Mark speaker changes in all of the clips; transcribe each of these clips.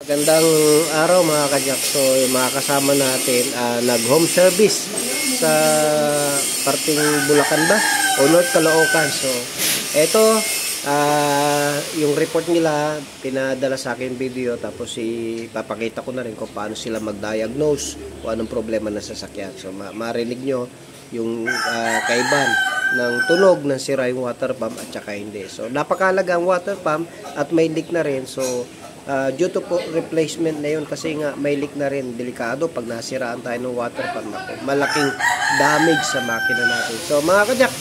Speaker 1: Magandang araw mga kajak. So yung mga kasama natin nag-home service sa parting Bulacan ba? O North Caloocan. So eto yung report nila pinadala sa akin video, tapos ipapakita ko na rin kung paano sila mag-diagnose kung anong problema ng sasakyan. So marinig nyo yung kaiban ng tunog ng sira yung water pump at saka hindi. So napakahalaga ang water pump at may leak na rin. So due to replacement na yun, kasi nga may leak na rin, delikado pag nasiraan tayo ng water pump, malaking damage sa makina natin. So mga kajak,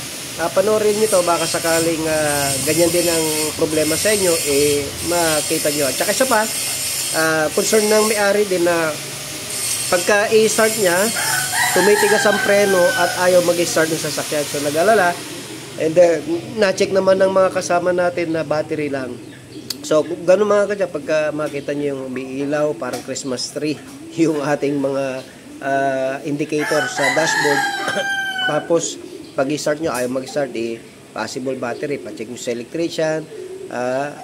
Speaker 1: panoorin nyo to, baka sakaling ganyan din ang problema sa inyo, makita nyo. At saka isa pa, concern ng may-ari din na pagka i-start niya, tumitigas ang preno at ayaw mag-start ng sasakyan. So nag-alala, and then na-check naman ng mga kasama natin na battery lang. So, gano'n mga kajak, pagka makita nyo yung umiilaw, parang Christmas tree, yung ating mga indicator sa dashboard. Tapos, pag i-start nyo, ayaw mag-start, possible battery, pa-check nyo sa electrician,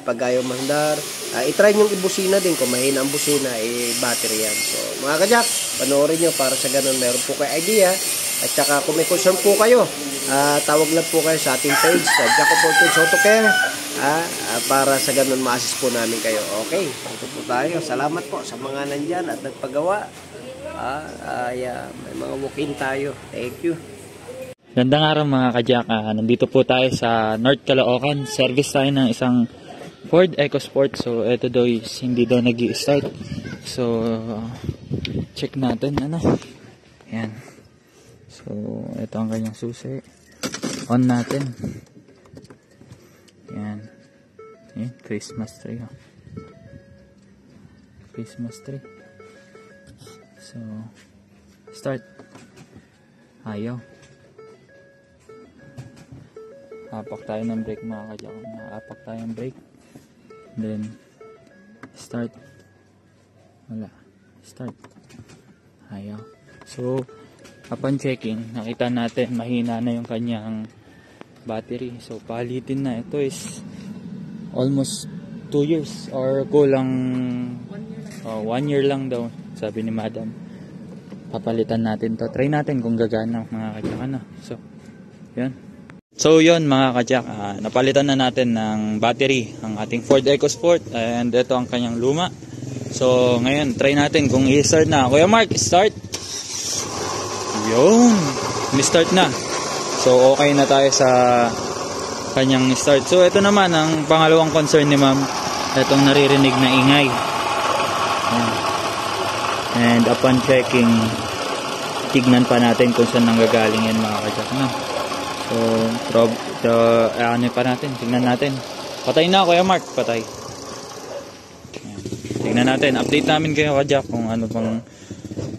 Speaker 1: pag ayaw mandar, i-try nyo ibusina din, kung mahina ang busina, battery yan. So, mga kajak, panoorin nyo para sa gano'n, meron po kayo idea. At saka, kung may concern po kayo, tawag lang po kayo sa ating page, sa Jacob Ortiz Auto Care, para sa ganun ma-assist po namin kayo. Okay, ito po tayo. Salamat po sa mga nandyan at nagpagawa. May mga walk-in tayo. Thank you.
Speaker 2: Gandang araw mga kajak. Nandito po tayo sa North Caloocan. Service tayo ng isang Ford EcoSport. So ito daw is hindi daw nag-i-start. So check natin. Ayan. So ito ang kanyang susi. On natin. Yan. Christmas tree. Christmas tree. So, start. Ayaw. Hapak tayo ng brake mga kajak. Hapak tayo ng brake. Then, start. Wala. Start. Ayaw. So, upon checking, nakita natin mahina na yung kanyang battery. So palitin na. Ito is almost 2 years or kulang 1 year lang daw, sabi ni madam. Papalitan natin to. Try natin kung gagana mga kajak. So yun mga kajak, napalitan na natin ng battery ang ating Ford EcoSport, and ito ang kanyang luma. So ngayon try natin kung i-start na. Kuya Mark, start. Yun, ni-start na. So okay na tayo sa kanyang start. So ito naman ang pangalawang concern ni ma'am, itong naririnig na ingay. And upon checking, tignan pa natin kung saan nanggagaling yan mga kajak. So ano pa natin, tignan natin. Patay na Kuya Mark, patay. Tignan natin, update namin kayo kajak kung ano pang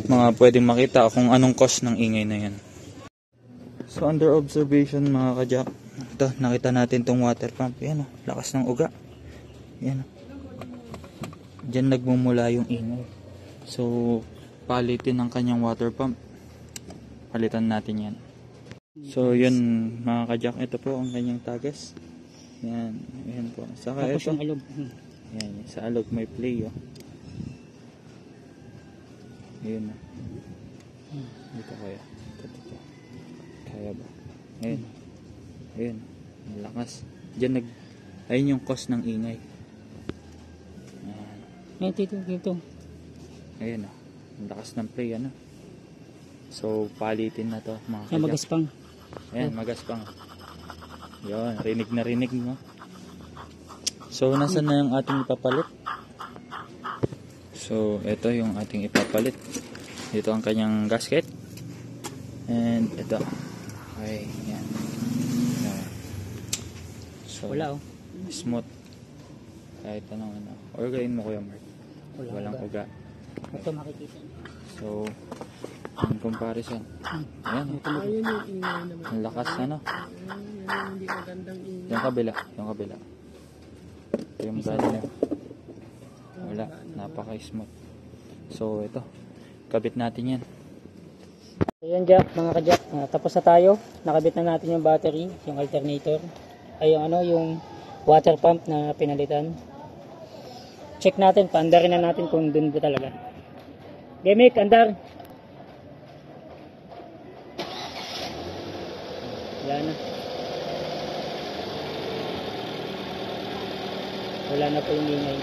Speaker 2: mga pwedeng makita, kung anong cause ng ingay na yan. So under observation mga kajak, ito nakita natin tong water pump. Yan lakas ng uga. Yan diyan nagmumula yung ingay. So palitin ang kanyang water pump, palitan natin yan. So yun mga kajak, ito po ang kanyang tagas. Yan po. Saka
Speaker 3: tapos
Speaker 2: ito,
Speaker 3: yung alog.
Speaker 2: yan, sa alog may play. Ayun dito kaya. Kaya ba? Ayun. Malakas. Ayun yung cause ng ingay.
Speaker 3: Dito.
Speaker 2: Ayun ang lakas ng play So palitin na to mga kajak.
Speaker 3: Magaspang.
Speaker 2: Ayan, magaspang. Yun, rinig mo. So nasaan na yung ating ipapalit? So ito yung ating ipapalit. Ito ang kanyang gasket. And ito. Okay, yan. So,
Speaker 3: wala
Speaker 2: smooth. Kahit anong Orgain mo Kuya Mark. Walang uga.
Speaker 3: Ito makikita.
Speaker 2: So, in comparison. Ayan. Ang lakas
Speaker 1: Hindi magandang ingay.
Speaker 2: Yung kabila. Ito yung brand new. Wala. Napaka-smooth. So, ito. Kabit natin yan.
Speaker 3: Ayan Jack, mga kajak, tapos na tayo. Nakabit na natin yung battery, yung alternator, ay yung water pump na pinalitan. check natin, paandarin na natin kung dun ba talaga. Gemik, andar. Wala na. Wala na po yung ingay.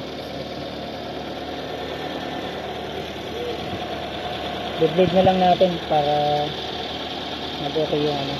Speaker 3: Deblade na lang natin para mag-okay yung ano.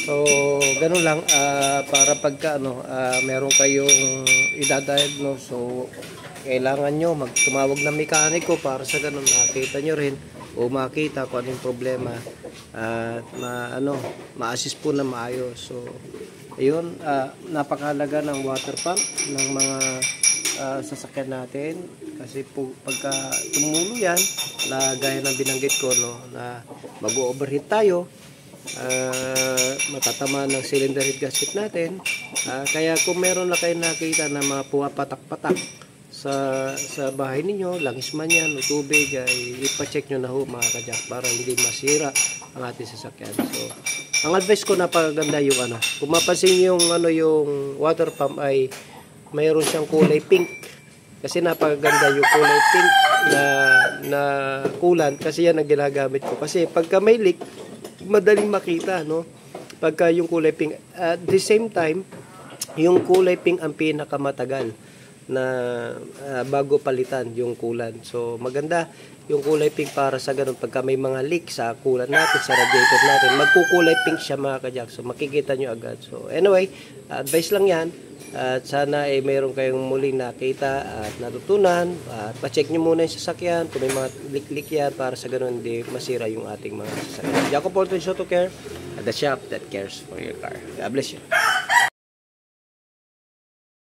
Speaker 1: So, ganun lang para pagka meron kayong idadiagnose, so kailangan nyo magtumawag ng mekaniko para sa ganun makita nyo rin o makita kung anong problema at ma-assist po na maayos. So, ayun, napakahalaga ng water pump ng mga sasakyan natin kasi po pagka tumulo yan, na gaya ng binanggit ko, na mag-overheat tayo, matatama ng cylinder head gasket natin. Kaya kung meron na kayo nakita na mga pumapatak-patak sa bahay ninyo, langis man yan o tubig, ay ipacheck nyo na ho mga kajak para hindi masira ang ating sasakyan. So, ang advice ko, napaganda yung kung mapansin yung yung water pump ay mayroon siyang kulay pink. Kasi napaganda yung kulay pink na coolant, kasi yan ang ginagamit ko. Kasi pagka may leak, madaling makita, no? Pagka yung kulay pink. At the same time, yung kulay pink ang pinakamatagal na bago palitan yung coolant. So, maganda yung kulay pink para sa ganun. Pagka may mga leak sa coolant natin, sa radiator natin, magkukulay pink siya mga kajak. So, makikita nyo agad. So, anyway, advice lang yan. At sana ay mayroon kayong muling nakita at natutunan. At pa-check nyo muna yung sasakyan kung may mga leak-leak yan para sa ganun hindi masira yung ating mga sasakyan. Jacob Porto Auto Care, the shop that cares for your car. God bless you.